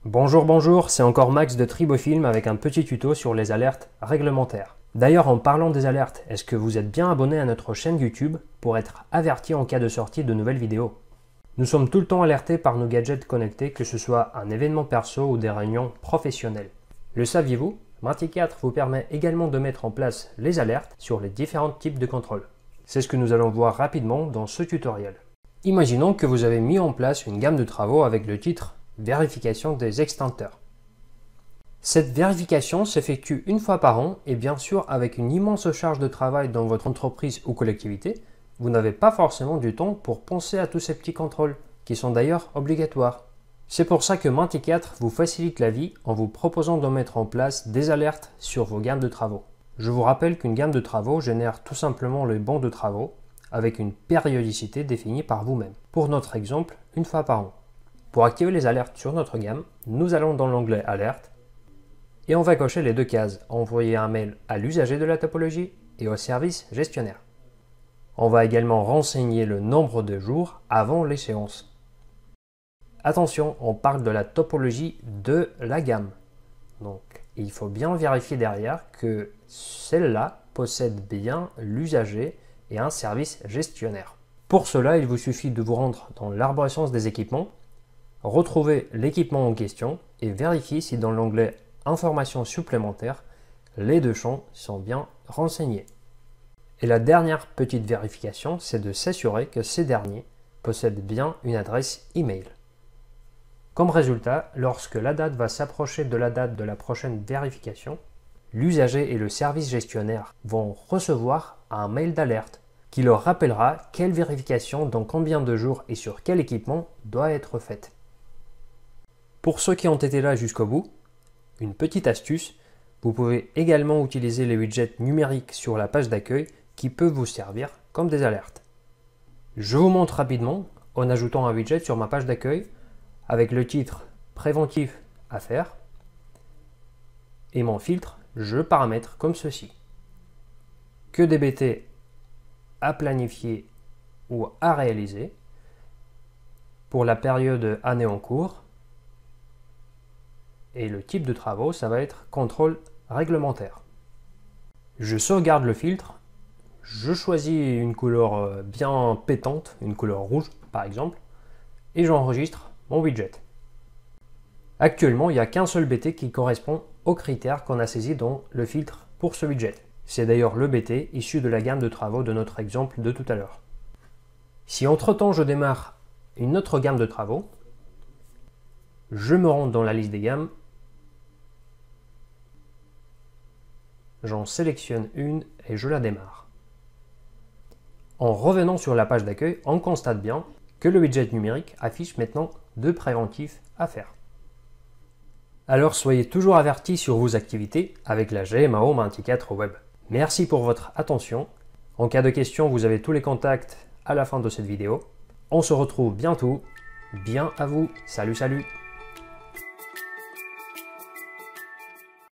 Bonjour, c'est encore Max de Tribofilm avec un petit tuto sur les alertes réglementaires. D'ailleurs, en parlant des alertes, est-ce que vous êtes bien abonné à notre chaîne YouTube pour être averti en cas de sortie de nouvelles vidéos? Nous sommes tout le temps alertés par nos gadgets connectés, que ce soit un événement perso ou des réunions professionnelles. Le saviez-vous? Menti4 vous permet également de mettre en place les alertes sur les différents types de contrôles. C'est ce que nous allons voir rapidement dans ce tutoriel. Imaginons que vous avez mis en place une gamme de travaux avec le titre Vérification des extincteurs. Cette vérification s'effectue une fois par an et bien sûr avec une immense charge de travail dans votre entreprise ou collectivité, vous n'avez pas forcément du temps pour penser à tous ces petits contrôles, qui sont d'ailleurs obligatoires. C'est pour ça que Menti4 vous facilite la vie en vous proposant de mettre en place des alertes sur vos gammes de travaux. Je vous rappelle qu'une gamme de travaux génère tout simplement le bon de travaux avec une périodicité définie par vous-même. Pour notre exemple, une fois par an. Pour activer les alertes sur notre gamme, nous allons dans l'onglet Alerte et on va cocher les deux cases, envoyer un mail à l'usager de la topologie et au service gestionnaire. On va également renseigner le nombre de jours avant l'échéance. Attention, on parle de la topologie de la gamme. Donc, il faut bien vérifier derrière que celle-là possède bien l'usager et un service gestionnaire. Pour cela, il vous suffit de vous rendre dans l'arborescence des équipements, retrouver l'équipement en question et vérifier si dans l'onglet Informations supplémentaires, les deux champs sont bien renseignés. Et la dernière petite vérification, c'est de s'assurer que ces derniers possèdent bien une adresse email. Comme résultat, lorsque la date va s'approcher de la date de la prochaine vérification, l'usager et le service gestionnaire vont recevoir un mail d'alerte qui leur rappellera quelle vérification dans combien de jours et sur quel équipement doit être faite. Pour ceux qui ont été là jusqu'au bout, une petite astuce, vous pouvez également utiliser les widgets numériques sur la page d'accueil qui peuvent vous servir comme des alertes. Je vous montre rapidement en ajoutant un widget sur ma page d'accueil avec le titre préventif à faire et mon filtre je paramètre comme ceci. Que des BT à planifier ou à réaliser pour la période année en cours. Et le type de travaux, ça va être contrôle réglementaire. Je sauvegarde le filtre, je choisis une couleur bien pétante, une couleur rouge par exemple, et j'enregistre mon widget. Actuellement, il n'y a qu'un seul BT qui correspond aux critères qu'on a saisis dans le filtre pour ce widget. C'est d'ailleurs le BT issu de la gamme de travaux de notre exemple de tout à l'heure. Si entre-temps je démarre une autre gamme de travaux, je me rends dans la liste des gammes, j'en sélectionne une et je la démarre. En revenant sur la page d'accueil, on constate bien que le widget numérique affiche maintenant deux préventifs à faire. Alors soyez toujours avertis sur vos activités avec la GMAO Menti4 Web. Merci pour votre attention. En cas de questions, vous avez tous les contacts à la fin de cette vidéo. On se retrouve bientôt. Bien à vous. Salut.